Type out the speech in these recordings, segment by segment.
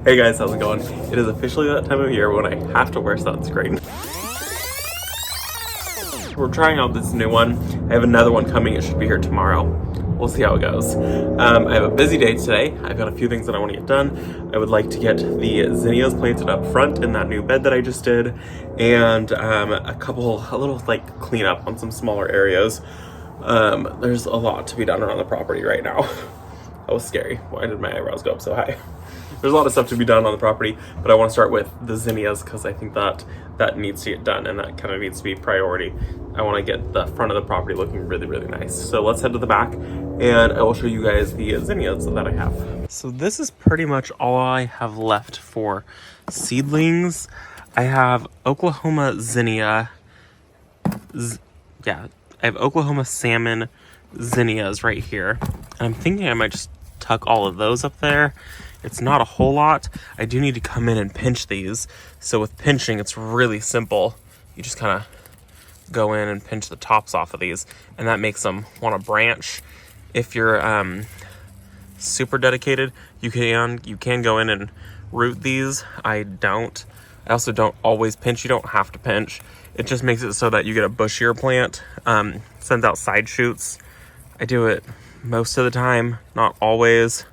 Hey guys, how's it going? It is officially that time of year when I have to wear sunscreen. We're trying out this new one. I have another one coming. It should be here tomorrow. We'll see how it goes. I have a busy day today. I've got a few things that I want to get done. I would like to get the zinnias planted up front in that new bed that I just did, and a little like cleanup on some smaller areas. There's a lot to be done around the property right now. That was scary. Why did my eyebrows go up so high? There's a lot of stuff to be done on the property, but I want to start with the zinnias because I think that needs to get done, and that kind of needs to be priority. I want to get the front of the property looking really, really nice. So let's head to the back, and I will show you guys the zinnias that I have. So this is pretty much all I have left for seedlings. I have Oklahoma zinnia. I have Oklahoma salmon zinnias right here. And I'm thinking I might just tuck all of those up there. It's not a whole lot. I do need to come in and pinch these. So with pinching, it's really simple. You just kind of go in and pinch the tops off of these, and that makes them want to branch. If you're super dedicated, you can go in and root these. I don't. I also don't always pinch. You don't have to pinch. It just makes it so that you get a bushier plant. Sends out side shoots. I do it most of the time, not always.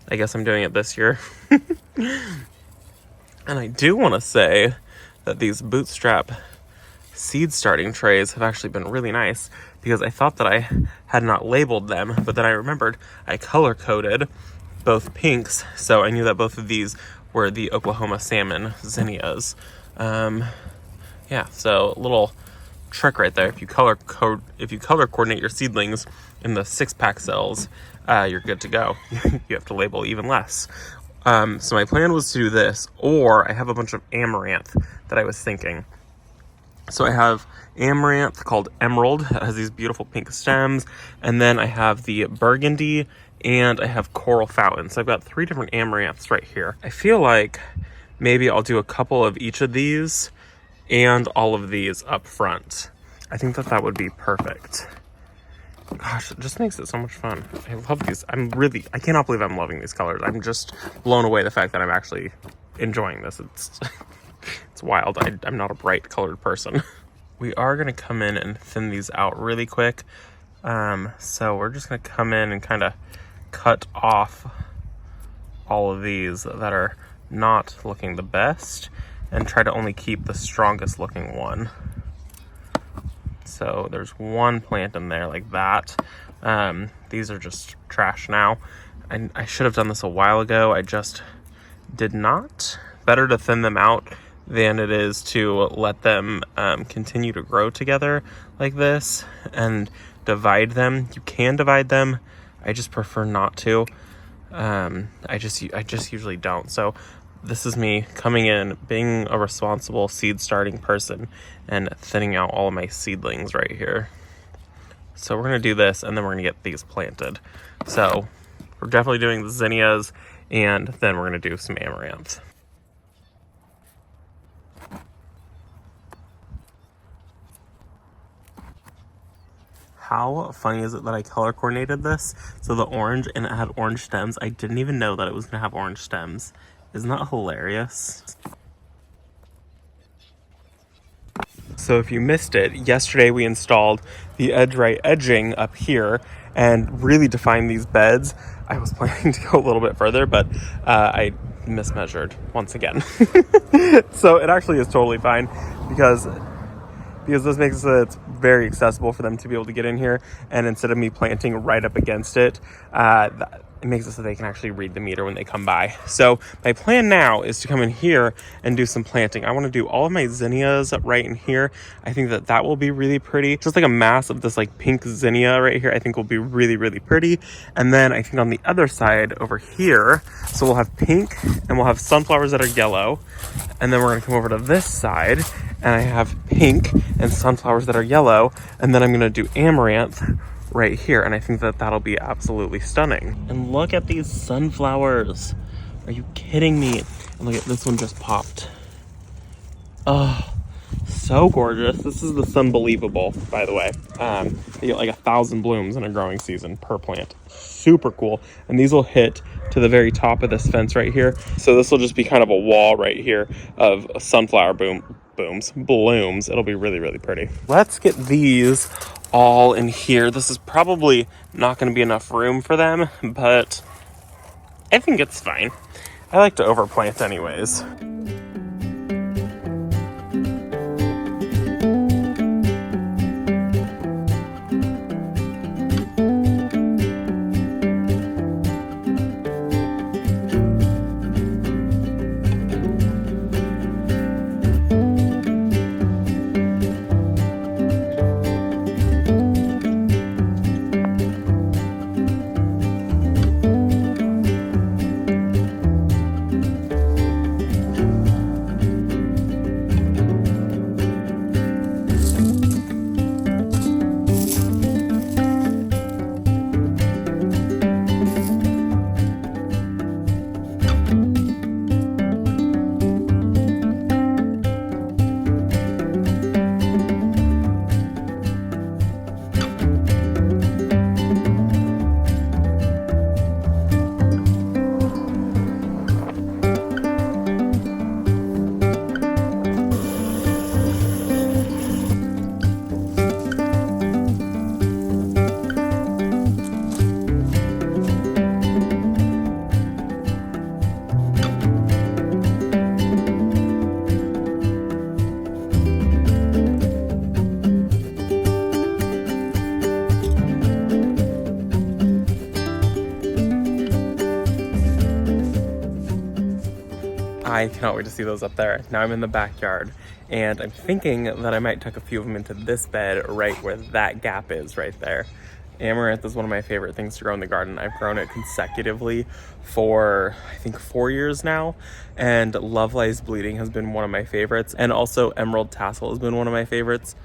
I guess I'm doing it this year. And I do want to say that these Bootstrap Seed starting trays have actually been really nice, because I thought that I had not labeled them, but then I remembered I color coded both pinks, so I knew that both of these were the Oklahoma salmon zinnias. Yeah, so a little trick right there. If you color coordinate your seedlings in the 6-pack cells, you're good to go. You have to label even less. So my plan was to do this, or I have a bunch of amaranth that I was thinking. So I have amaranth called Emerald. It has these beautiful pink stems. And then I have the burgundy, and I have coral fountain. So I've got 3 different amaranths right here. I feel like maybe I'll do a couple of each of these and all of these up front. I think that would be perfect. Gosh, it just makes it so much fun. I love these. I cannot believe I'm loving these colors. I'm just blown away the fact that I'm actually enjoying this. It's wild. I'm not a bright colored person. We are going to come in and thin these out really quick. So we're just going to come in and kind of cut off all of these that are not looking the best, and try to only keep the strongest looking one. So there's one plant in there like that. These are just trash now. I should have done this a while ago. I just did not. Better to thin them out than it is to let them continue to grow together like this and divide them. You can divide them. I just prefer not to. I just usually don't. So this is me coming in, being a responsible seed starting person, and thinning out all of my seedlings right here. So we're going to do this, and then we're going to get these planted. So we're definitely doing the zinnias, and then we're going to do some amaranth. How funny is it that I color coordinated this? So the orange, and it had orange stems. I didn't even know that it was going to have orange stems. Isn't that hilarious? So if you missed it, yesterday we installed the edge-right edging up here and really defined these beds. I was planning to go a little bit further, but I mismeasured once again. So it actually is totally fine, because this makes it so that it's very accessible for them to be able to get in here. And instead of me planting right up against it, it makes it so they can actually read the meter when they come by. So my plan now is to come in here and do some planting. I want to do all of my zinnias right in here. I think that will be really pretty. Just like a mass of this like pink zinnia right here, I think will be really, really pretty. And then I think on the other side over here, so we'll have pink and we'll have sunflowers that are yellow. And then we're going to come over to this side, and I have pink and sunflowers that are yellow. And then I'm going to do amaranth right here, and I think that'll be absolutely stunning. And look at these sunflowers. Are you kidding me? And look at this one, just popped. Oh, so gorgeous. This is the Sunbelievable, by the way. You get like 1,000 blooms in a growing season per plant. Super cool. And these will hit to the very top of this fence right here. So this will just be kind of a wall right here of sunflower blooms. It'll be really, really pretty. Let's get these all in here. This is probably not going to be enough room for them, but I think it's fine. I like to overplant anyways. I cannot wait to see those up there. Now I'm in the backyard and I'm thinking that I might tuck a few of them into this bed right where that gap is right there. Amaranth is one of my favorite things to grow in the garden. I've grown it consecutively for I think 4 years now, and Love Lies Bleeding has been one of my favorites, and also Emerald Tassel has been one of my favorites.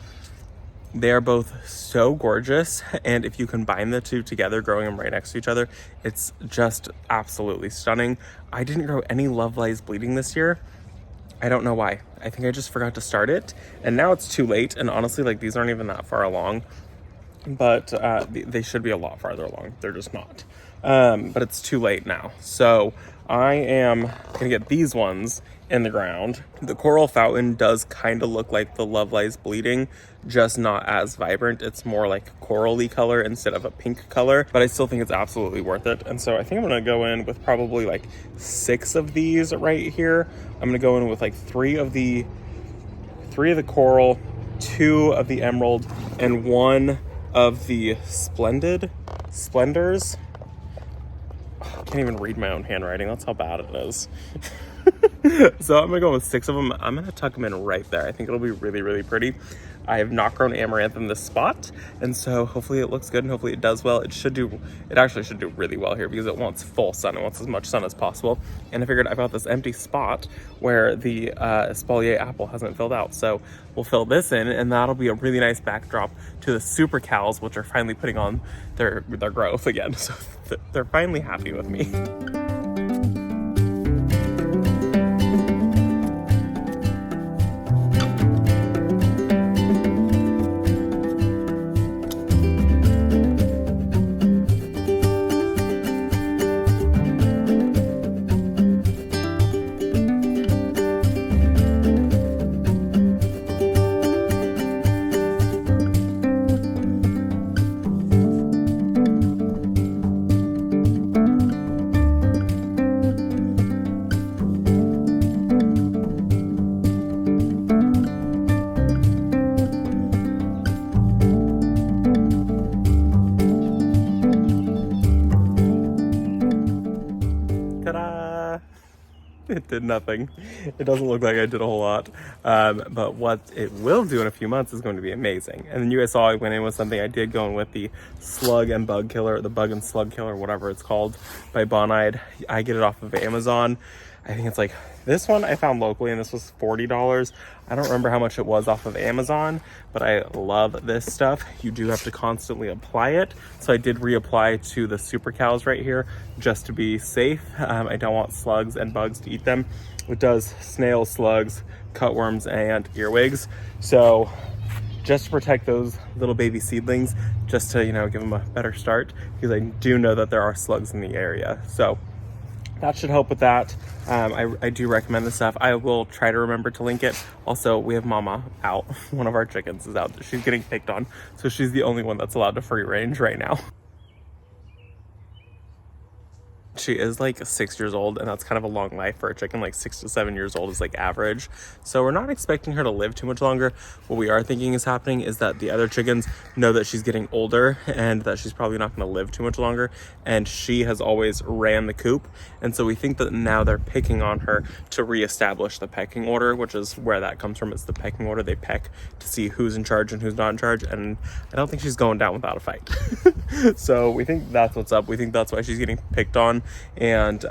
They are both so gorgeous, and if you combine the two together, growing them right next to each other, it's just absolutely stunning. I didn't grow any Love Lies Bleeding this year. I don't know why. I think I just forgot to start it, and now it's too late, and honestly, like, these aren't even that far along, but they should be a lot farther along. They're just not. But it's too late now. So I am gonna get these ones in the ground. The Coral Fountain does kind of look like the Love Lies Bleeding, just not as vibrant. It's more like corally color instead of a pink color, but I still think it's absolutely worth it. And so I think I'm gonna go in with probably like 6 of these right here. I'm gonna go in with like 3 of the coral, 2 of the emerald, and 1 of the splendors. I can't even read my own handwriting. That's how bad it is. So I'm gonna go with 6 of them. I'm gonna tuck them in right there. I think it'll be really, really pretty. I have not grown amaranth in this spot, and so hopefully it looks good and hopefully it does well. It actually should do really well here because it wants full sun. It wants as much sun as possible. And I figured I've got this empty spot where the espalier apple hasn't filled out. So we'll fill this in, and that'll be a really nice backdrop to the super cows, which are finally putting on their growth again. So they're finally happy with me. It did nothing. It doesn't look like I did a whole lot. But what it will do in a few months is going to be amazing. And then you guys saw I went in with something. I did go in with the Slug and Bug Killer, the Bug and Slug Killer, whatever it's called, by Bonide. I get it off of Amazon. I think it's like, this one I found locally and this was $40. I don't remember how much it was off of Amazon, but I love this stuff. You do have to constantly apply it. So I did reapply to the super cows right here just to be safe. I don't want slugs and bugs to eat them. It does snails, slugs, cutworms, and earwigs. So just to protect those little baby seedlings, just to, you know, give them a better start, because I do know that there are slugs in the area. So that should help with that. I do recommend this stuff. I will try to remember to link it. Also, we have Mama out. One of our chickens is out. She's getting picked on, so she's the only one that's allowed to free range right now. She is like 6 years old, and that's kind of a long life for a chicken. Like 6 to 7 years old is like average. So we're not expecting her to live too much longer. What we are thinking is happening is that the other chickens know that she's getting older and that she's probably not going to live too much longer. And she has always ran the coop. And so we think that now they're picking on her to reestablish the pecking order, which is where that comes from. It's the pecking order. They peck to see who's in charge and who's not in charge. And I don't think she's going down without a fight. So we think that's what's up. We think that's why she's getting picked on, and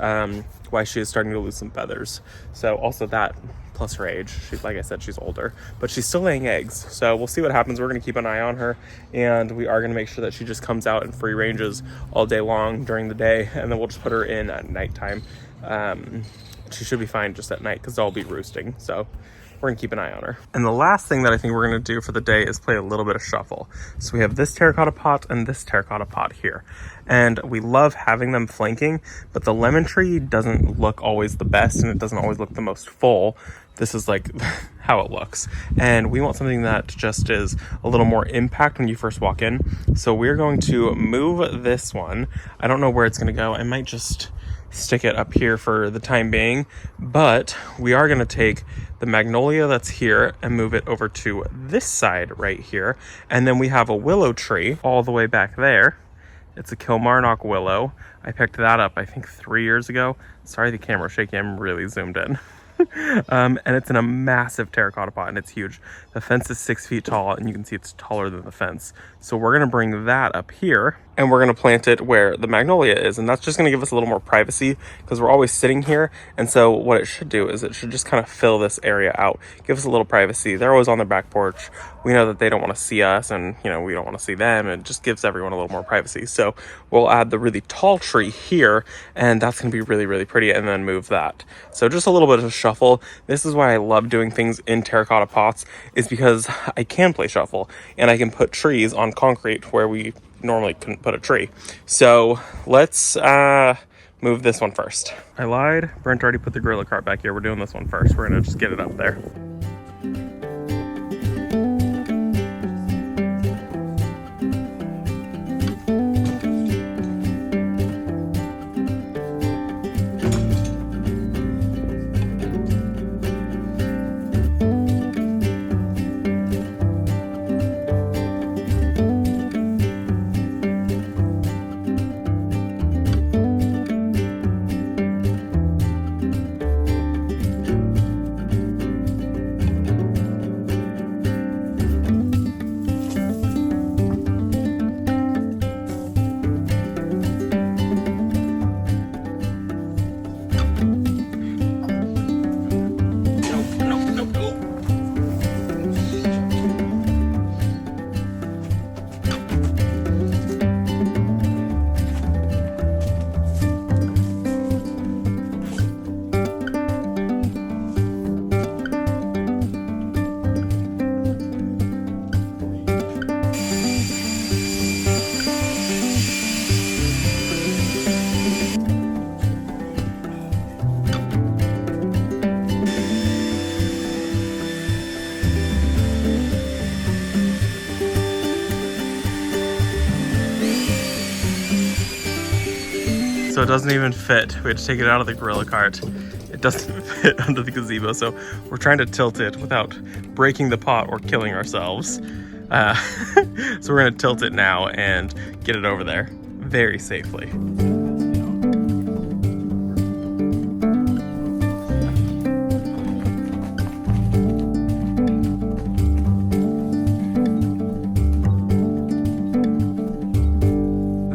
why she is starting to lose some feathers. So also that, plus her age. She's, like I said, she's older, but she's still laying eggs. So we'll see what happens. We're going to keep an eye on her, and we are going to make sure that she just comes out and free ranges all day long during the day, and then we'll just put her in at nighttime. She should be fine just at night because they'll be roosting. So we're gonna keep an eye on her. And the last thing that I think we're gonna do for the day is play a little bit of shuffle. So we have this terracotta pot and this terracotta pot here. And we love having them flanking, but the lemon tree doesn't look always the best, and it doesn't always look the most full. This is like how it looks. And we want something that just is a little more impact when you first walk in. So we're going to move this one. I don't know where it's gonna go. I might just stick it up here for the time being, but we are going to take the magnolia that's here and move it over to this side right here. And then we have a willow tree all the way back there. It's a Kilmarnock willow. I picked that up, I think 3 years ago. Sorry, the camera's shaky. I'm really zoomed in. And it's in a massive terracotta pot, and it's huge. The fence is 6 feet tall, and you can see it's taller than the fence. So we're going to bring that up here, and we're going to plant it where the magnolia is, and that's just going to give us a little more privacy because we're always sitting here. And so what it should do is it should just kind of fill this area out, give us a little privacy. They're always on their back porch. We know that they don't want to see us, and you know, we don't want to see them. It just gives everyone a little more privacy. So we'll add the really tall tree here, and that's going to be really, really pretty, and then move that. So just a little bit of shuffle. This is why I love doing things in terracotta pots, is because I can play shuffle, and I can put trees on concrete where we normally couldn't put a tree. So let's move this one first. I lied. Brent already put the gorilla cart back here. We're doing this one first. We're gonna just get it up there. So it doesn't even fit. We had to take it out of the gorilla cart. It doesn't fit under the gazebo, so we're trying to tilt it without breaking the pot or killing ourselves. So we're gonna tilt it now and get it over there very safely.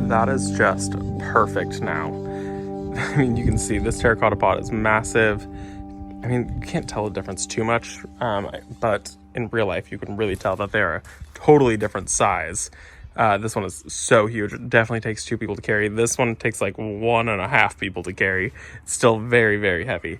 That is just perfect now. I mean, you can see this terracotta pot is massive. I mean, you can't tell the difference too much, but in real life, you can really tell that they are a totally different size. This one is so huge. It definitely takes 2 people to carry. This one takes like 1.5 people to carry. It's still very, very heavy.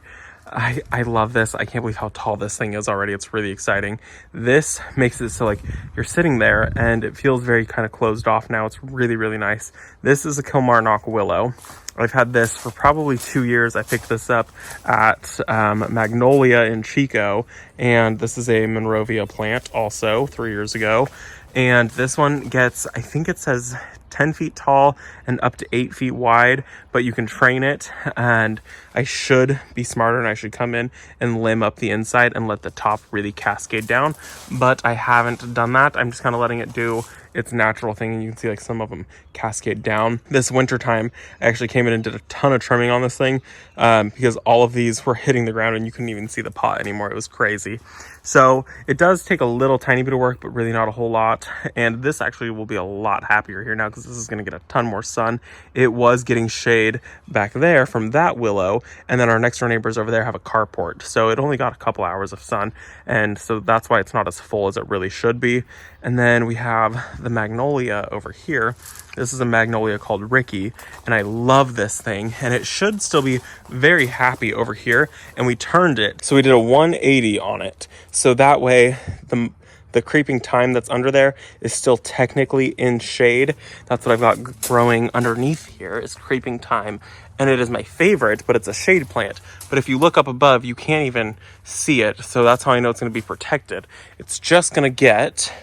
I love this. I can't believe how tall this thing is already. It's really exciting. This makes it so like you're sitting there and it feels very kind of closed off now. It's really, really nice. This is a Kilmarnock willow. I've had this for probably 2 years. I picked this up at Magnolia in Chico, and this is a Monrovia plant also 3 years ago. And this one gets, I think it says 10 feet tall and up to 8 feet wide, but you can train it, and I should be smarter and I should come in and limb up the inside and let the top really cascade down, but I haven't done that. I'm just kind of letting it do its natural thing, and you can see like some of them cascade down. This winter time, I actually came in and did a ton of trimming on this thing because all of these were hitting the ground and you couldn't even see the pot anymore. It was crazy. So it does take a little tiny bit of work, but really not a whole lot. And this actually will be a lot happier here now because this is going to get a ton more sun. It was getting shade back there from that willow, and then our next door neighbors over there have a carport, so it only got a couple hours of sun, and so that's why it's not as full as it really should be. And then we have the magnolia over here. This is a magnolia called Ricky, and I love this thing, and it should still be very happy over here. And we turned it, so we did a 180 on it, so that way the creeping thyme that's under there is still technically in shade. That's what I've got growing underneath here is creeping thyme, and it is my favorite, but it's a shade plant. But if you look up above, you can't even see it, so that's how I know it's going to be protected. It's just going to get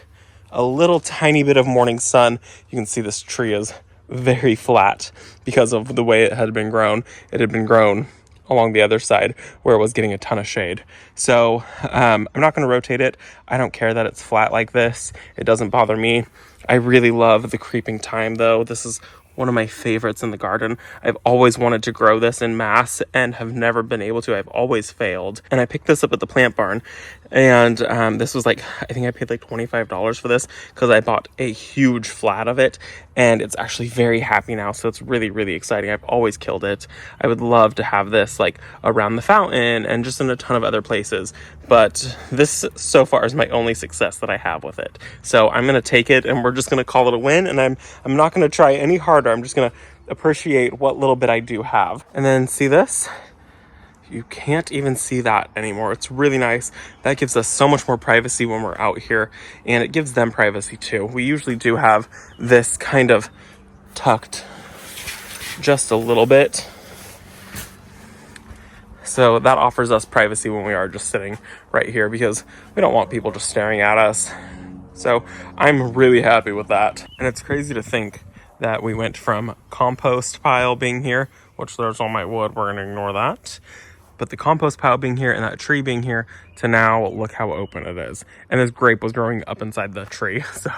a little tiny bit of morning sun. You can see this tree is very flat because of the way it had been grown. It had been grown along the other side where it was getting a ton of shade. So I'm not going to rotate it. I don't care that it's flat like this. It doesn't bother me. I really love the creeping thyme though. This is one of my favorites in the garden. I've always wanted to grow this in mass and have never been able to. I've always failed. And I picked this up at the plant barn, and this was like, I think I paid like $25 for this because I bought a huge flat of it, and it's actually very happy now. So it's really, really exciting. I've always killed it. I would love to have this like around the fountain and just in a ton of other places, but this so far is my only success that I have with it. So I'm going to take it and we're just going to call it a win, and I'm not going to try any harder. I'm just going to appreciate what little bit I do have. And then see this? You can't even see that anymore. It's really nice. That gives us so much more privacy when we're out here, and it gives them privacy too. We usually do have this kind of tucked just a little bit, so that offers us privacy when we are just sitting right here because we don't want people just staring at us. So I'm really happy with that. And it's crazy to think that we went from compost pile being here, which there's all my wood, we're gonna ignore that, but the compost pile being here and that tree being here, to now look how open it is. And this grape was growing up inside the tree, so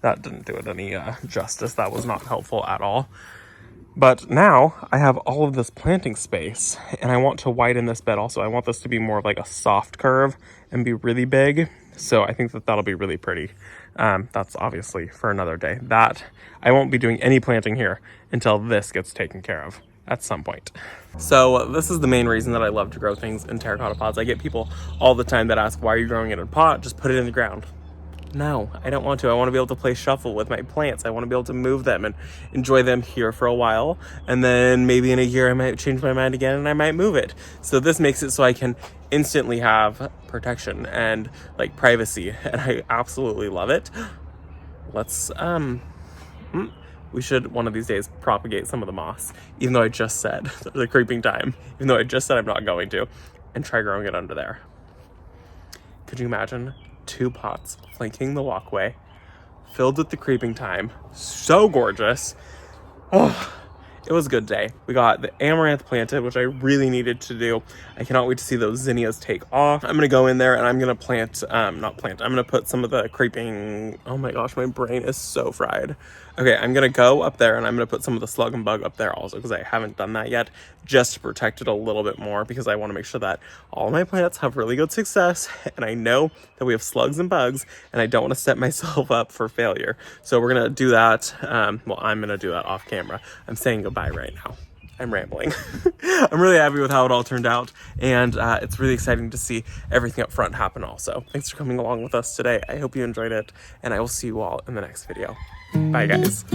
that didn't do it any justice. That was not helpful at all. But now I have all of this planting space, and I want to widen this bed also. I want this to be more of like a soft curve and be really big. So I think that that'll be really pretty. That's obviously for another day. That I won't be doing any planting here until this gets taken care of at some point. So this is the main reason that I love to grow things in terracotta pots. I get people all the time that ask, why are you growing it in a pot? Just put it in the ground. No, I don't want to. I want to be able to play shuffle with my plants. I want to be able to move them and enjoy them here for a while. And then maybe in a year I might change my mind again and I might move it. So this makes it so I can instantly have protection and like privacy. And I absolutely love it. Let's, we should one of these days propagate some of the moss, even though I just said the creeping thyme, even though I just said I'm not going to, and try growing it under there. Could you imagine 2 pots flanking the walkway filled with the creeping thyme? So gorgeous. Oh, it was a good day. We got the amaranth planted, which I really needed to do. I cannot wait to see those zinnias take off. I'm gonna go in there and I'm gonna plant, I'm gonna put some of the creeping, oh my gosh, my brain is so fried. Okay, I'm gonna go up there and I'm gonna put some of the slug and bug up there also because I haven't done that yet, just to protect it a little bit more because I wanna make sure that all my plants have really good success, and I know that we have slugs and bugs and I don't wanna set myself up for failure. So we're gonna do that, well, I'm gonna do that off camera. I'm saying goodbye right now. I'm rambling. I'm really happy with how it all turned out, and it's really exciting to see everything up front happen also. Thanks for coming along with us today. I hope you enjoyed it, and I will see you all in the next video. Bye, guys.